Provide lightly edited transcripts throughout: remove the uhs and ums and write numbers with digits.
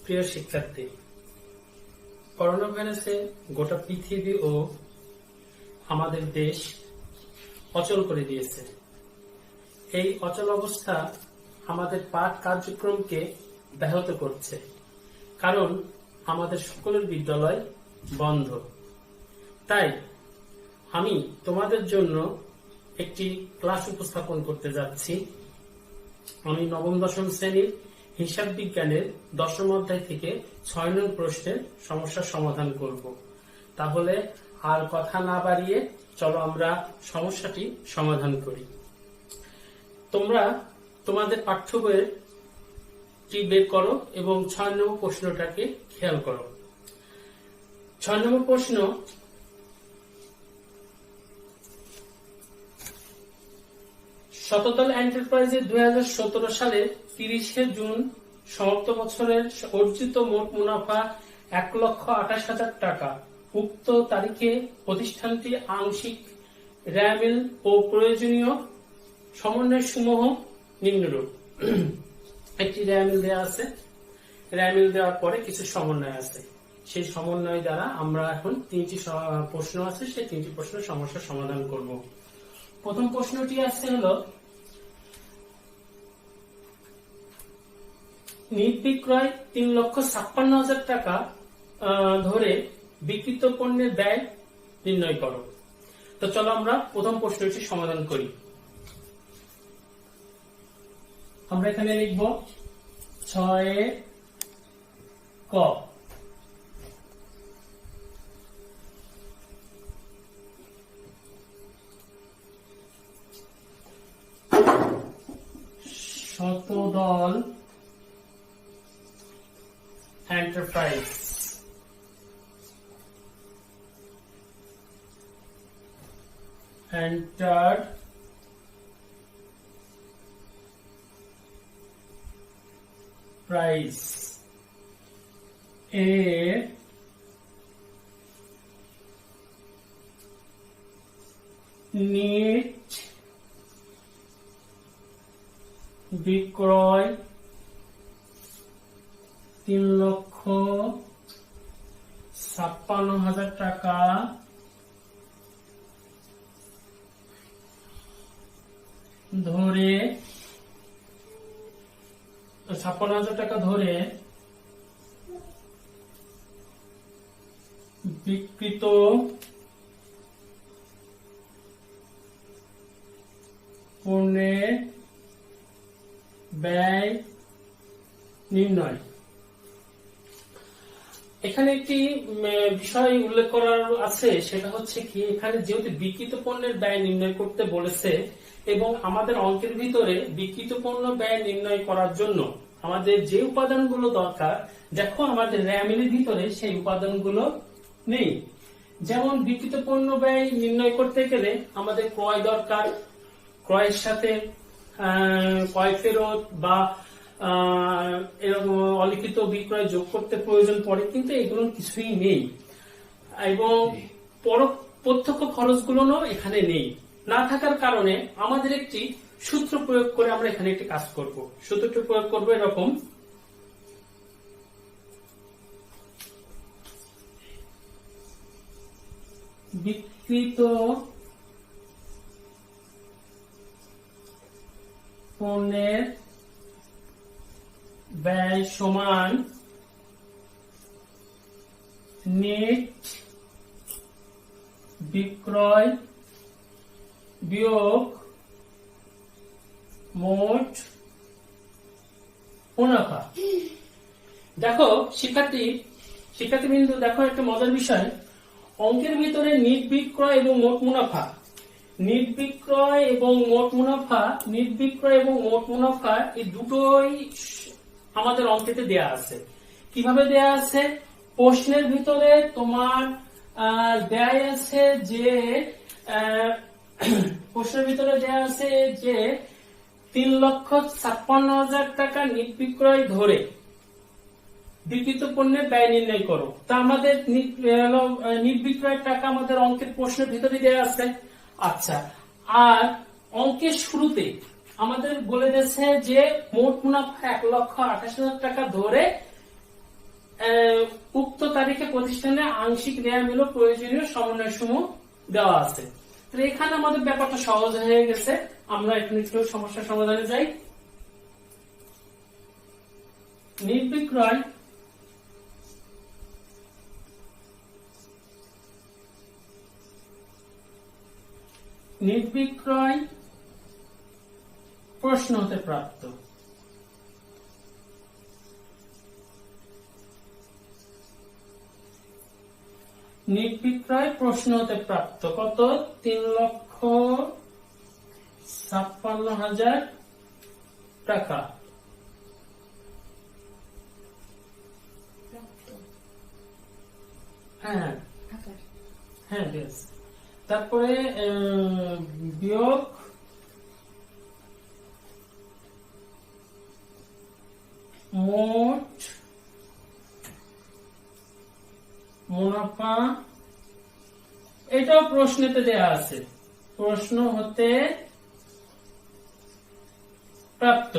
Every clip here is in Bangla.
প্রিয় শিক্ষার্থী, করোনা ভাইরাসে গোটা পৃথিবী ও আমাদের দেশ অচল করে দিয়েছে। এই অচল অবস্থা আমাদের পাঠ কার্যক্রমকে ব্যাহত করছে, কারণ আমাদের সকলের বিদ্যালয় বন্ধ। তাই আমি তোমাদের জন্য একটি ক্লাস উপস্থাপন করতে যাচ্ছি। আমি নবম দশম শ্রেণীর হিসাব বিজ্ঞানের 10ম অধ্যায় থেকে 6 নং প্রশ্নের সমস্যার সমাধান করব। তাহলে আর কথা না বাড়িয়ে চলো আমরা সমস্যাটি সমাধান করি। তোমরা তোমাদের পাঠ্য বইয়েরটি বের করো এবং 6 নম্বর প্রশ্নটাকে খেয়াল করো। 6 নম্বর প্রশ্ন, শততল এন্টারপ্রাইজে 2017 সালের 30শে জুন সমাপ্ত বছরের অর্জিত মোট মুনাফা 1,28,000 টাকা। উক্ত তারিখে প্রতিষ্ঠানটি আংশিক র্যামিল ও প্রয়োজনীয় সমন্বয় সমূহ নিম্নরূপ। একটি র্যামিল দেওয়া আছে, র্যামিল দেওয়ার পরে কিছু সমন্বয় আছে। সেই সমন্বয় দ্বারা আমরা এখন 3টি প্রশ্ন আছে, সেই 3টি প্রশ্নের সমস্যার সমাধান করব। প্রথম প্রশ্নটি আছে হলো, নির্বিক্রয় 3,56,000 টাকা ধরে বিক্রিত পণ্যের ব্যয় নির্ণয় করো। তো চলো আমরা প্রথম প্রশ্নটি সমাধান করি। আমরা এখানে লিখব 6 ক। শতদল এন্টারপ্রাইজ এর নেট বিক্রয় 3,56,000 টাকা ধরে 56,000 টাকা ধরে বিক্রিত পণ্যের ব্যয় নির্ণয়। এখানে একটি বিষয় উল্লেখ করার আছে, সেটা হচ্ছে কি, এখানে যেহেতু বিক্রিত পণ্যের ব্যয় নির্ণয় করতে বলেছে এবং আমাদের অঙ্কের ভিতরে বিক্রিত পণ্য ব্যয় নির্ণয় করার জন্য আমাদের যে উপাদানগুলো দরকার, দেখো আমাদের র্যামিলের ভিতরে সেই উপাদানগুলো নেই। যেমন বিক্রিত পণ্য ব্যয় নির্ণয় করতে গেলে আমাদের ক্রয় দরকার, ক্রয়ের সাথে ক্রয় ফেরত বা এরকম অলিখিত বিক্রয় যোগ করতে প্রয়োজন পড়ে, কিন্তু এগুলো কিছুই নেই এবং প্রত্যক্ষ খরচগুলো এখানে নেই। না থাকার কারণে আমাদের একটি সূত্র প্রয়োগ করে আমরা এখানে একটি কাজ করব। সূত্রটি প্রয়োগ করব এরকম, বিক্রিত পণ্যের ব্যয় সমান নেট বিক্রয় বিয়োগ মোট মুনাফা। দেখো শিক্ষার্থীবৃন্দ, দেখো একটা মজার বিষয়, অঙ্কের ভিতরে নিট বিক্রয় এবং মোট মুনাফা, নির্বিক্রয় এবং মোট মুনাফা এই দুটোই আমাদের অঙ্কেতে দেয়া আছে। কিভাবে দেয়া আছে? প্রশ্নের ভিতরে তোমার দেয়া আছে যে 3,56,000 টাকা নির্বিক্রয় ধরে বিক্রিত পণ্যের ব্যয় নির্ণয় করো। তা আমাদের নির্বিক্রয় টাকা আমাদের অঙ্কের প্রশ্নের ভিতরে দেয়া আছে। আচ্ছা, আর অঙ্কের শুরুতে আমাদের বলে দিয়েছে যে মোট মুনাফা 1,28,000 টাকা ধরে উক্ত তারিখে প্রতিষ্ঠানে আংশিক রেয়ার মূল্য প্রয়োজনীয় সমন্বয় সমূহ দেওয়া আছে। তো এখানে আমাদের ব্যাপারটা সহজ হয়ে গেছে। আমরা এখন একটু সমস্যার সমাধানে যাই। নির্বিক্রয় প্রশ্ন হতে প্রাপ্ত কত? 3,56,000 টাকা। হ্যাঁ হ্যাঁ বেশ। তারপরে বিয়োগ মোট মুনাফা, এটাও প্রশ্নেতে দেয়া আছে। প্রশ্ন হতে প্রাপ্ত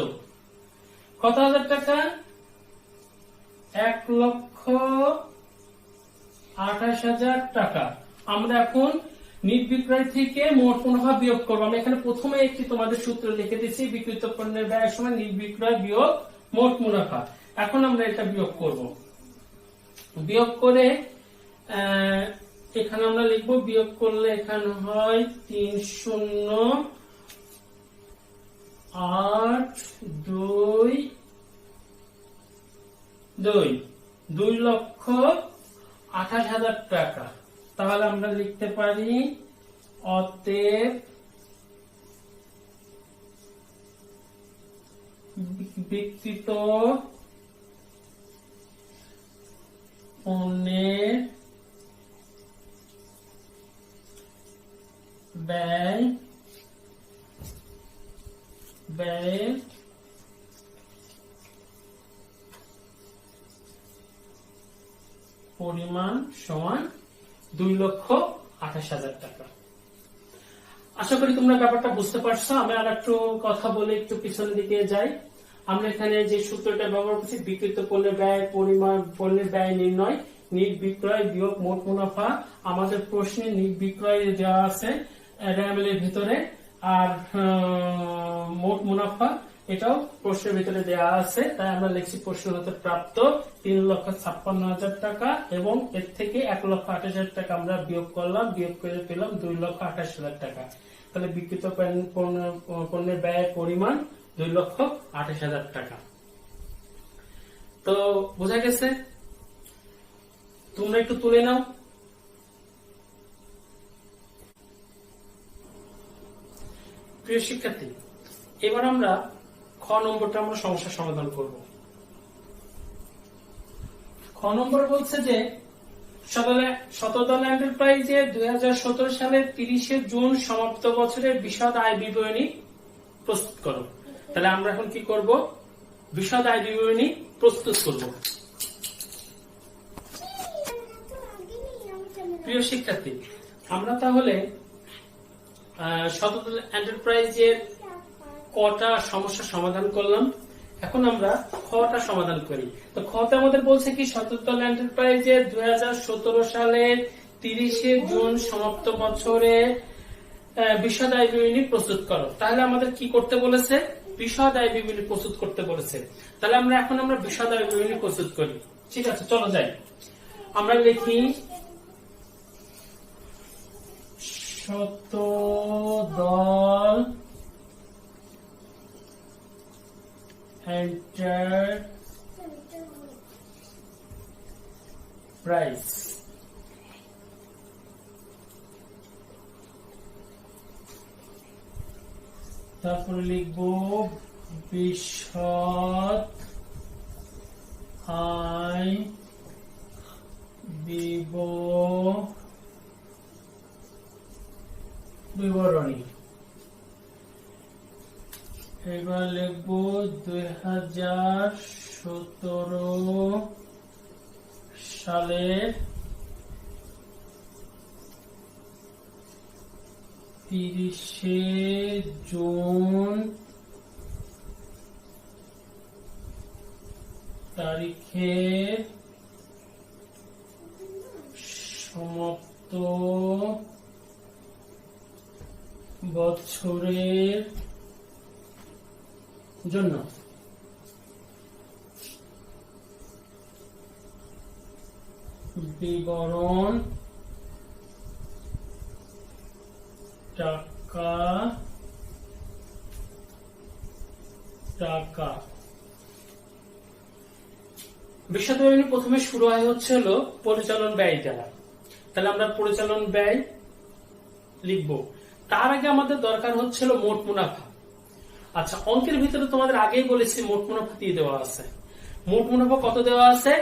কত হাজার টাকা? 1,28,000 টাকা। আমরা এখন নির্বিক্রয় থেকে মোট মুনাফা বিয়োগ করবো। আমি এখানে প্রথমে একটি তোমাদের সূত্র লিখে দিচ্ছি, বিক্রিত পণ্যের ব্যয়ের সময় নির্বিক্রয় বিয়োগ মোট মুনাফা। এখন আমরা এটা বিয়োগ করব। বিয়োগ করে এখানে আমরা লিখবো, বিয়োগ করলে এখানে হয় 2,08,000 টাকা। তাহলে আমরা লিখতে পারি অতএব বিক্রিত পণ্যের ব্যয়ের পরিমাণ সমান 2,28,000 টাকা। আশা করি তোমরা ব্যাপারটা বুঝতে পারছো। আমি আর একটু কথা বলে একটু পিছনের দিকে যাই। আমরা এখানে যে সূত্রটা ব্যবহার করছি, বিক্রিত পণ্যের ব্যয় পরিমাণ, পণ্যের ব্যয় নির্ণয়, নির্বিক্রয় বিয়োগ মোট মুনাফা। আমাদের প্রশ্নে নির্বিক্রয় দেওয়া আছে রেয়ামেলের ভিতরে, আর মোট মুনাফা এটাও প্রশ্নের ভিতরে দেওয়া আছে। তাই আমরা লিখছি প্রশ্ন হতে প্রাপ্ত 3,56,000 টাকা এবং এর থেকে 1,28,000 টাকা আমরা বিয়োগ করলাম, বিয়োগ করে পেলাম 2,28,000 টাকা। তাহলে বিক্রিত পণ্যের ব্যয়ের পরিমাণ 2,28,000 টাকা। তো বোঝা গেছে? তোমরা একটু তুলে নাও। প্রিয় শিক্ষার্থী, এবার আমরা খ নম্বরটা আমরা সমস্যার সমাধান করব। খ নম্বর বলছে যে শতদল এন্টারপ্রাইজে 2017 সালের 30 জুন সমাপ্ত বছরের বিশদ আয় বিবরণী প্রস্তুত করো। তাহলে আমরা এখন কি করব? বিশদ আয় বিবরণী প্রস্তুত করব। প্রিয় শিক্ষার্থী, আমরা তাহলে শতদল এন্টারপ্রাইজের কটা সমস্যা সমাধান করলাম। এখন আমরা খটা সমাধান করি। তো খতে আমাদের বলছে কি, শতদল এন্টারপ্রাইজের 2017 সালের 30 জুন সমাপ্ত বছরে বিশদ আয় বিবরণী প্রস্তুত করো। তাহলে আমাদের কি করতে বলেছে? বিশদ আয় বিবরণী প্রস্তুত করতে বলেছে। তাহলে আমরা বিশদ আয় বিবরণী প্রস্তুত করি। ঠিক আছে, চলো যাই। আমরা লিখি শতদল এন্টারপ্রাইজ তারপরে লিখব বিশদ আয় বিবরণী। এবার লিখব 2017 সালের 30 জুন তারিখে সমাপ্ত বছরের জন্য বিবরণ টাকা বিশ্ববিদ্যালয় প্রথমে শুরু হয় হচ্ছিল পরিচালন ব্যয় দ্বারা। তাহলে আমরা পরিচালন ব্যয় লিখব। তার আগে আমাদের দরকার হচ্ছিল মোট মুনাফা। আচ্ছা, অঙ্কের ভিতরে তোমাদের আগেই বলেছি মোট মুনাফা দিয়ে দেওয়া আছে। মোট মুনাফা কত দেওয়া আছে?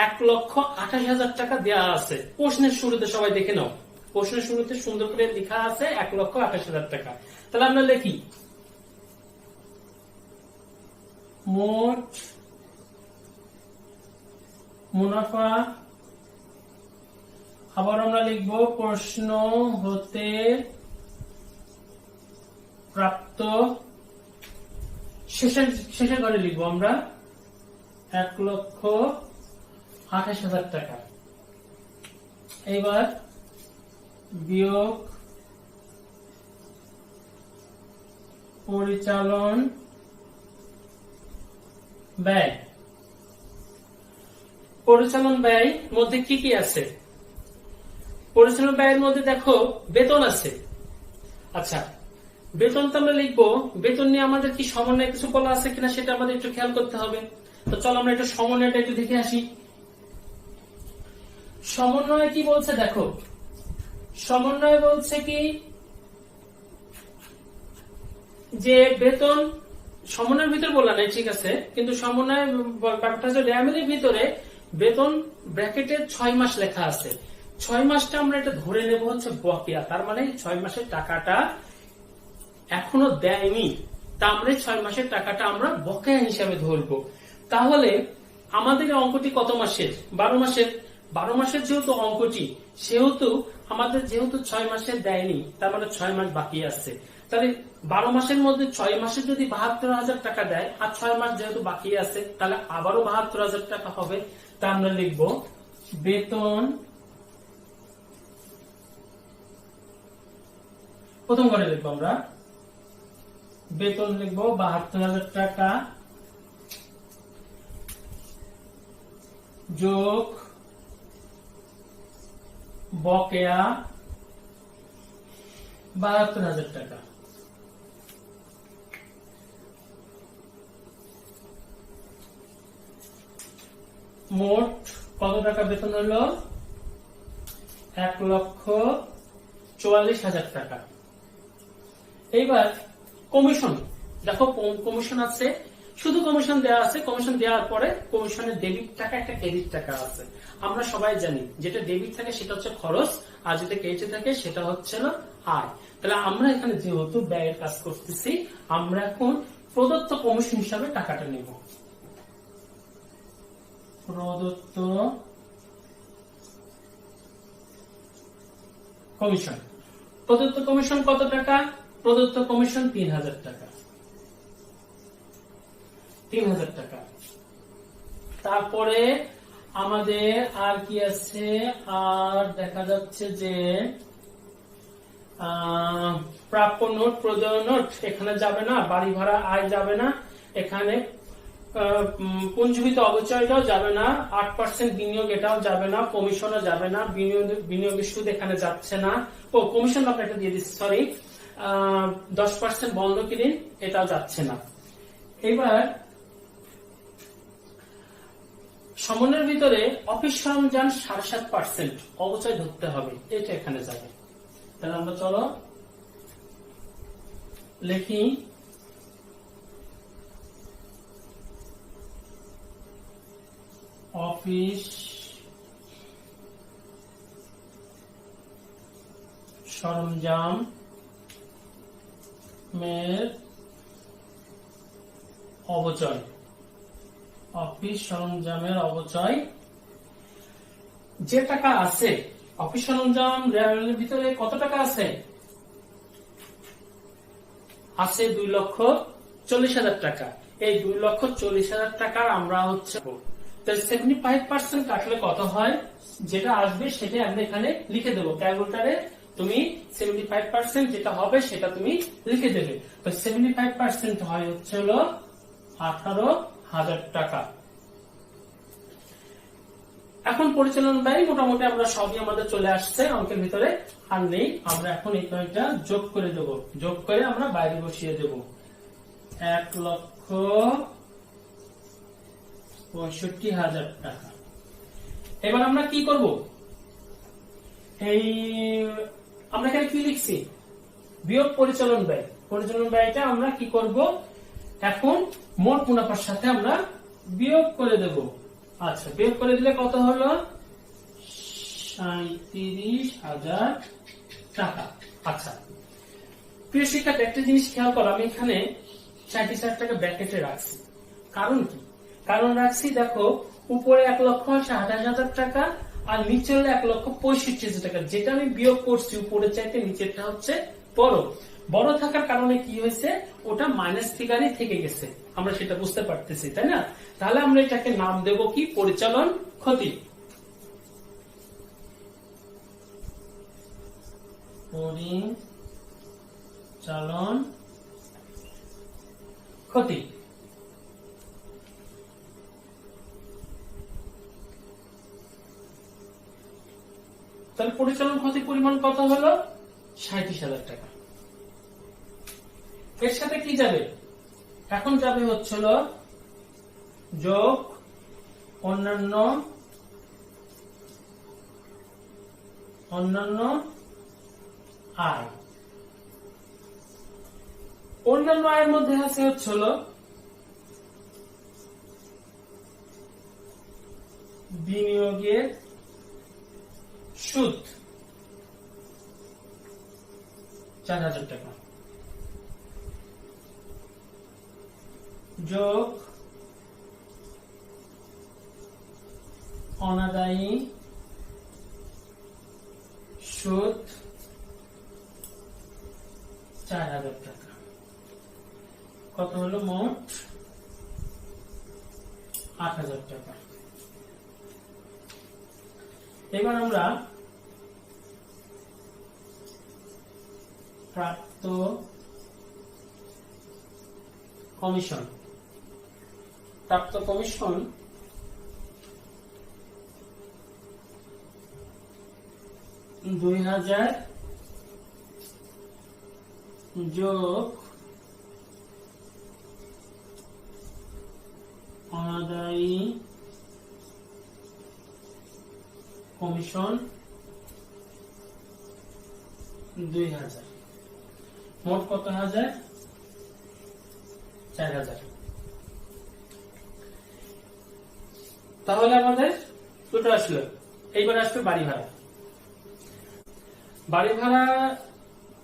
1,28,000 টাকা দেওয়া আছে। প্রশ্নের শুরুতে সবাই দেখে নাও, প্রশ্নের শুরুতে সুন্দর করে লেখা আছে 1,28,000 টাকা। তাহলে আমরা লিখি মোট মুনাফা। আবার আমরা লিখব প্রশ্ন হতে প্রাপ্ত, শেষের ঘরে লিখবো আমরা 1,28,000 টাকা। এবার বিয়োগ পরিচালন ব্যয়। পরিচালন ব্যয় মধ্যে কি কি আছে? পরিচালন ব্যয়ের মধ্যে দেখো বেতন আছে। আচ্ছা, বেতন তো আমরা লিখবো। বেতন নিয়ে আমাদের কি সমন্বয় কিছু বলা আছে কিনা সেটা আমাদের একটু খেয়াল করতে হবে। তো চলো আমরা একটু সমন্বয়টা একটু দেখে আসি। সমন্বয় কি বলছে দেখো, সমন্বয় বলছে কি যে বেতন সমন্বয়ের ভিতরে বলা নেই, ঠিক আছে, কিন্তু সমন্বয় ব্যাপারটা হচ্ছে র্যামের ভিতরে বেতন ব্র্যাকেটে 6 মাস লেখা আছে। 6 মাসটা আমরা এটা ধরে নেব হচ্ছে বকেয়া, তার মানে 6 মাসের টাকাটা এখনো দেয়নি, তা আমরা 6 মাসের টাকাটা আমরা বকেয়া হিসাবে ধরবো। তাহলে আমাদের অঙ্কটি কত মাসের? 12 মাসের। 12 মাসের যেহেতু অঙ্কটি, সেহেতু আমাদের যেহেতু 6 মাসের দেয়নি, তার মানে 6 মাস বাকি আছে। তাহলে 12 মাসের মধ্যে 6 মাসে যদি 72,000 টাকা দেয়, আর 6 মাস যেহেতু বাকি আছে, তাহলে আবারও 72,000 টাকা হবে। তা আমরা লিখবো বেতন, প্রথম ঘরে লিখবো আমরা বেতন লিখবো 72,000 টাকা যোগ বকেয়া 72,000 টাকা। মোট কত টাকা বেতন হলো? 1,44,000 টাকা। এইবার কমিশন দেখো, কমিশন আছে, শুধু কমিশন দেওয়া আছে। কমিশন দেওয়ার পরে কমিশনের ডেবিট টাকা, একটা ক্রেডিট টাকা আছে। আমরা সবাই জানি যেটা ডেবিট থাকে সেটা হচ্ছে খরচ, আর যেটা ক্রেডিট থাকে সেটা হচ্ছে না আয়। তাহলে আমরা এখানে যেহেতু ব্যয়ের কাজ করতেছি, আমরা এখন প্রদত্ত কমিশন হিসাবে টাকাটা নেব। প্রদত্ত কমিশন, প্রদত্ত কমিশন কত টাকা? প্রদত্ত কমিশন 3,000 টাকা। 3,000 টাকা। তারপরে আমাদের আর কি আছে? আর দেখা যাচ্ছে যে প্রাপ্য নোট, প্রদেয় নোট এখানে যাবে না, বাড়ি ভাড়া আয় যাবে না, এখানে পুঞ্জীভূত অবচয়টাও যাবে না, 8% বিনিয়োগ এটাও যাবে না, কমিশনও যাবে না, বিনিয়োগের সুদ এখানে যাচ্ছে না। ও কমিশন আপনাকে দিয়ে দিচ্ছি, সরি, 10% বন্ধক ঋণ এটাও যাচ্ছে না। এবার সমন্বয়ের ভিতরে অফিস সরঞ্জাম 7.5% অবচয় ধরতে হবে, এটা এখানে যাবে। তাহলে আমরা চলো লিখি অফিস সরঞ্জাম অবচয়। অফিস সরঞ্জামের অবচয় যে টাকা আছে, অফিস সরঞ্জাম রেলের ভিতরে কত টাকা আছে? আছে 2,40,000 টাকা। এই 2,40,000 টাকার আমরা হচ্ছে তো 75% কাটলে কত হয়, যেটা আসবে সেটা আমরা এখানে লিখে দেবো ক্যালকুলেটরে। তুমি 75% যেটা হবে সেটা তুমি লিখে দেবে। তো 75% হয় হচ্ছে হলো 18,000 টাকা। এখন পরিচালন ব্যয় মোটামুটি আমরা সবই আমাদের চলে আসছে অঙ্কের ভিতরে, আর নেই। আমরা এখন এই কয়েকটা যোগ করে দেব, যোগ করে আমরা বাইরে বসিয়ে দেব। 1,65,000 টাকা। এবার আমরা কি করব, এই আমরা এখানে কি লিখছি, বিয়োগ পরিচালন ব্যয়। পরিচালন ব্যয়টা আমরা কি করব, এখন মোট মুনাফার সাথে আমরা বিয়োগ করে দেব। আচ্ছা, বিয়োগ করে দিলে কত হলো, 37,000 টাকা। আচ্ছা প্রিয় শিক্ষার্থী, একটা জিনিস খেয়াল করো, আমি এখানে 37,000 টাকা ব্র্যাকেটে রাখছি। কারণ কি, কারণ রাখছি দেখো, উপরে 1,60,000 টাকা আর নিচে হলো 1,65,000 টাকা। যেটা আমি বিয়োগ করছি উপরে চাইতে নিচেরটা হচ্ছে বড়। বড় থাকার কারণে কি হয়েছে, ওটা মাইনাস ফিগারই থেকে গেছে, আমরা সেটা বুঝতে পারতেছি, তাই না? তাহলে আমরা এটাকে নাম দেব কি, পরিচালন ক্ষতি। পরিচালন ক্ষতি। তাহলে পরিচালন ক্ষতির পরিমাণ কত হলো, 37,000 টাকা। এর সাথে কি যাবে, এখন যাবে হচ্ছিল যোগ অন্যান্য আয়। অন্যান্য আয়ের মধ্যে আছে হচ্ছিল বিনিয়োগের সুদ 4,000 টাকা, যোগ অনাদায়ী সুদ 4,000 টাকা। কত হলো, মোট 8,000 টাকা। এবার আমরা প্রাপ্ত কমিশন 2,000 যোগ অনাদায়ী কমিশন 2,000, মোট কত হাজার, 4,000। তাহলে আমাদের দুটো আসলো। এইবার আসবে বাড়ি ভাড়া। বাড়ি ভাড়া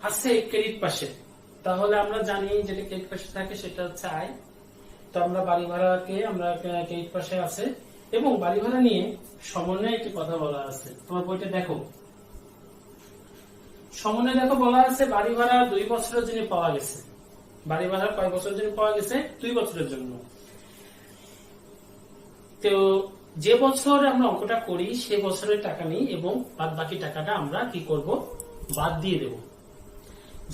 আছে ক্রেডিট পাশে, তাহলে আমরা জানি যেটা ক্রেডিট পাশে থাকে সেটা হচ্ছে আয়। তো আমরা বাড়ি ভাড়াকে আমরা ক্রেডিট পাশে আছে, এবং বাড়ি ভাড়া নিয়ে সমন্বয়ে একটি কথা বলা আছে, তোমার বইটা দেখো। সমন্বয়ে দেখো বলা আছে বাড়ি ভাড়া 2 বছরের জন্য পাওয়া গেছে। বাড়ি ভাড়া কয় বছরের জন্য পাওয়া গেছে, 2 বছরের জন্য। তো যে বছর আমরা অঙ্কটা করি সে বছরের টাকা নিই, এবং বাদ বাকি টাকাটা আমরা কি করব, বাদ দিয়ে দেব।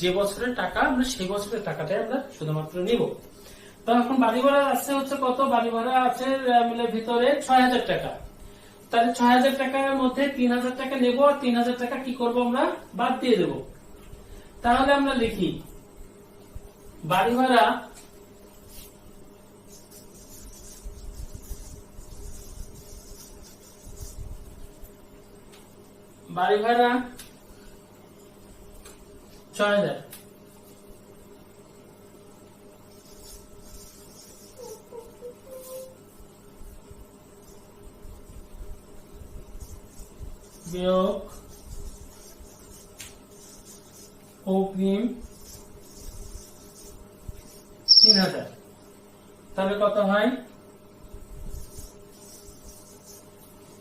যে বছরের টাকা আমরা সেই বছরের টাকাটাই আমরা শুধুমাত্র নিব। তো এখন বাড়ি ভাড়া আছে হচ্ছে কত, বাড়ি ভাড়া আছে মিলের ভিতরে 6,000 টাকা। তাহলে 6,000 টাকার মধ্যে 3,000 টাকা নেব, আর 3,000 টাকা কি করব, আমরা বাদ দিয়ে দেব। তাহলে আমরা লিখি বাড়ি ভাড়া বাড়ি ভাড়া 6,000 বিয়োগ অগ্রিম 3,000, তাহলে কত হয়,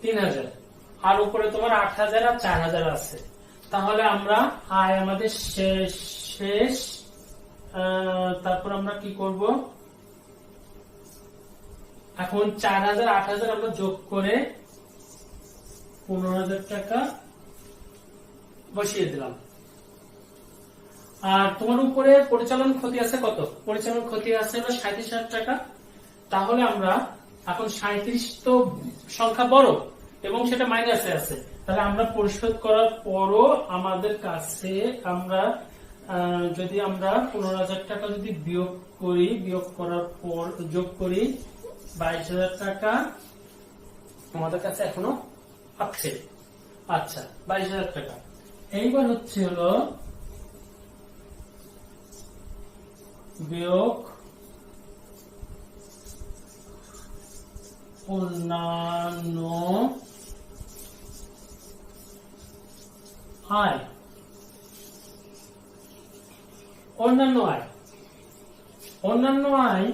3,000। আর উপরে তোমার 8,000 আর 4,000 আছে। তাহলে আমরা আয় আমাদের শেষ, তারপর আমরা কি করব, এখন 4000 8000 আমরা যোগ করে 15000 টাকা বসিয়ে দিলাম। আর তোমার উপরে পরিচালন ক্ষতি আছে কত? পরিচালন ক্ষতি আছে 37,000 টাকা। তাহলে আমরা এখন 37 তো সংখ্যা বড় এবং সেটা মাইনাসে আছে, তাহলে আমরা পরিশোধ করার পরও আমাদের কাছে আমরা যদি আমরা 15,000 টাকা যদি বিয়োগ করার পর যোগ করি 22,000 টাকা আমাদের কাছে এখনো আছে। আচ্ছা, 22,000 টাকা। এইবার হচ্ছে হলো বিয়োগ অন্যান্য আয়। অন্যান্য আয়, অন্যান্য আয়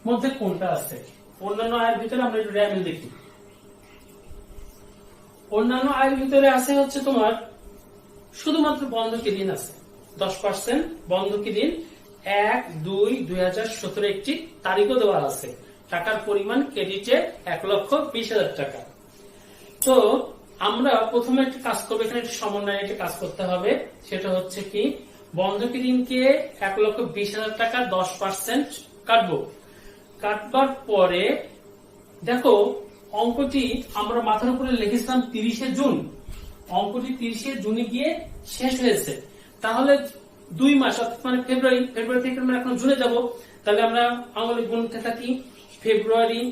মধ্যে কোনটা আছে? অন্যান্য আয়ের ভিতরে আমরা একটু র্যামিল দেখি। অন্যান্য আয়ের ভিতরে আছে হচ্ছে তোমার শুধুমাত্র বন্ধকি ঋণ আছে 10%। বন্ধকি ঋণ 1/2/2017 একটি তারিখও দেওয়া আছে। টাকার পরিমাণ ক্রেডিটে 1,20,000 টাকা। তো আমরা প্রথমে একটা কাজ করবো, এখানে একটা সমন্বয়ে একটা কাজ করতে হবে। সেটা হচ্ছে কি, বন্ধকি ঋণকে 1,20,000 টাকা 10% কাটবো। কাটবার পরে দেখো অঙ্কটি আমরা মাথার উপরে লিখেছিলাম 30শে জুন। অঙ্কটি 30শে জুনে গিয়ে শেষ হয়েছে। তাহলে 2 মাস অর্থাৎ মানে ফেব্রুয়ারি থেকে আমরা এখন জুনে যাব। তাহলে আমরা আঙুলে গুনতে থাকি ফেব্রুয়ারি,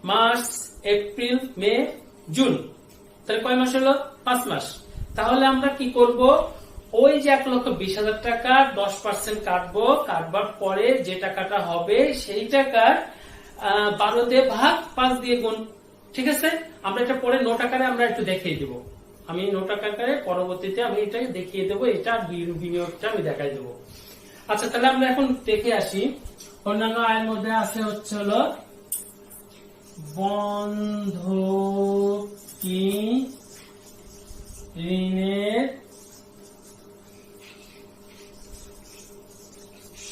মার্চ, এপ্রিল, মে, জুন। তাহলে কয় মাস হলো? 5 মাস। তাহলে আমরা কি করব, ওই যে 1,20,000 টাকা 10% কাটবো। কাটবার পরে যে টাকাটা হবে সেই টাকার 12 দিয়ে ভাগ 5 দিয়ে গুণ। ঠিক আছে, আমরা এটা পরে নোট আকারে আমরা একটু দেখিয়ে দেবো। আমি নোট আকারে পরবর্তীতে আমি এটা দেখিয়ে দেবো, এটা বিনিয়োগটা আমি দেখাই দেবো। আচ্ছা, তাহলে আমরা এখন দেখে আসি। অন্যান্য আয়ের মধ্যে আছে হচ্ছে হলো বন্ধকি ঋণের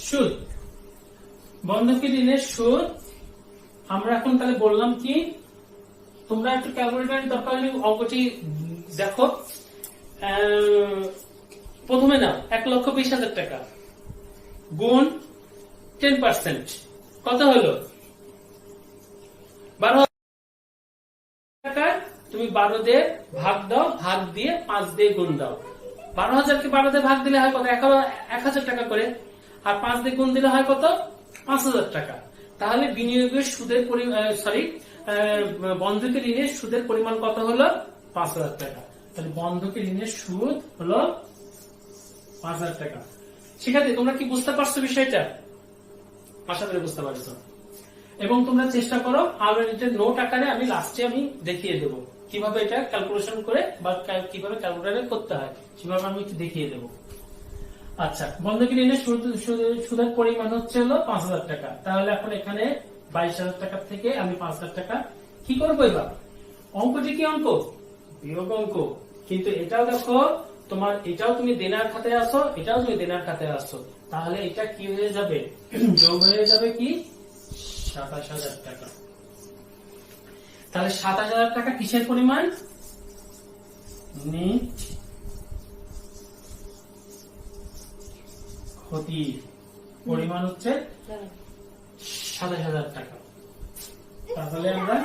সুদ। বন্ধকি ঋণের সুদ আমরা এখন তাহলে বললাম কি, তোমরা একটু ক্যালকুলেটর দরকার হলে অঙ্কটি দেখো। প্রথমে নাও 1,20,000 টাকা গুণ 10%, কত হলো? 12,000 টাকা। তুমি 12 দিয়ে ভাগ দাও, ভাগ দিয়ে 5 দিয়ে গুণ দাও। 12,000 কে 12 দিয়ে ভাগ দিলে হয় কত? 1,000 টাকা করে। আর 5 দিয়ে গুণ দিলে হয় কত? 5,000 টাকা। তাহলে বিনিয়োগের সুদের বন্ধকি ঋণের সুদের পরিমাণ কত হলো? 5,000 টাকা। তাহলে বন্ধকি ঋণের সুদ হলো 5,000 টাকা। শিক্ষার্থী, তোমরা কি বুঝতে পারছো বিষয়টা? আশা করি বুঝতে পারছো। এবং তোমরা চেষ্টা করো, আর এটা নোট আকারে আমি লাস্টে আমি দেখিয়ে দেবো কিভাবে এটা ক্যালকুলেশন করে বা কিভাবে ক্যালকুলেটর করতে হয়, সেভাবে আমি একটু দেখিয়ে দেবো। আচ্ছা, বন্ধকি ঋণের সুদের পরিমাণ হচ্ছে হলো 5,000 টাকা। তাহলে এখন এখানে 22,000 টাকা থেকে আমি 5,000 টাকা কি করবো? এবার অঙ্কটি কি অঙ্ক? বিয়োগ অঙ্ক। কিন্তু এটাও দেখো তোমার, এটাও তুমি দেনার খাতে আসো, এটাও তুমি দেনার খাতে আসো। তাহলে এটা কি হয়ে যাবে? যোগ হয়ে যাবে কি 27,000 টাকা। তাহলে 27,000 টাকা কিসের পরিমাণ? নিট ক্ষতির পরিমাণ হচ্ছে 27,000 টাকা। তাহলে আমরা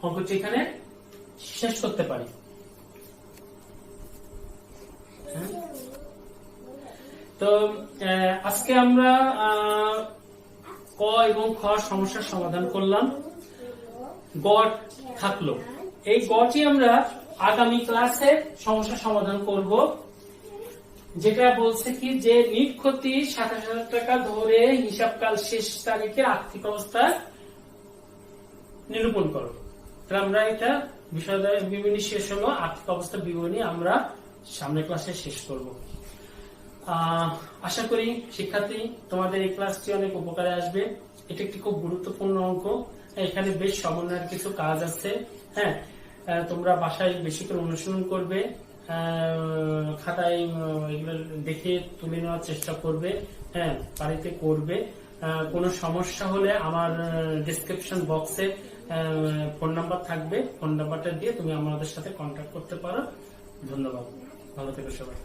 অঙ্কটি এখানে শেষ করতে পারি। তো আজকে আমরা ক এবং খ সমস্যার সমাধান করলাম। গ থাকলো, এই গটি আমরা আগামী ক্লাসে সমস্যা সমাধান করব। যেটা বলছে কি, যে নিট ক্ষতি 27,000 টাকা ধরে হিসাবকাল শেষ তারিখে আর্থিক অবস্থা নিরূপণ করো। তাহলে আমরা এটা বিষয় বিবরণী শেষ হলো, আর্থিক অবস্থা বিবরণী আমরা সামনের ক্লাসে শেষ করব। আশা করি শিক্ষার্থী তোমাদের এই ক্লাসটি অনেক উপকারে আসবে। এটা একটি খুব গুরুত্বপূর্ণ অঙ্ক। এখানে বেশ সমন্বয়ের কিছু কাজ আছে। হ্যাঁ, তোমরা বাসায় বেশি করে অনুশীলন করবে, খাতায় এগুলো দেখে তুলে নেওয়ার চেষ্টা করবে। হ্যাঁ, বাড়িতে করবে। কোনো সমস্যা হলে আমার ডিসক্রিপশন বক্সে ফোন নাম্বার থাকবে, ফোন নাম্বারটা দিয়ে তুমি আমাদের সাথে কন্ট্যাক্ট করতে পারো। ধন্যবাদ, ভালো থেকো সবাই।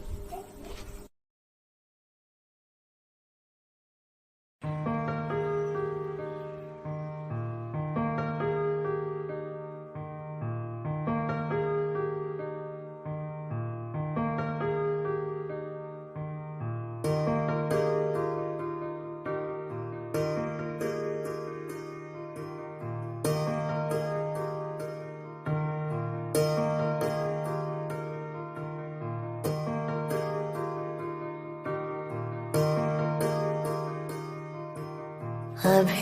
I'm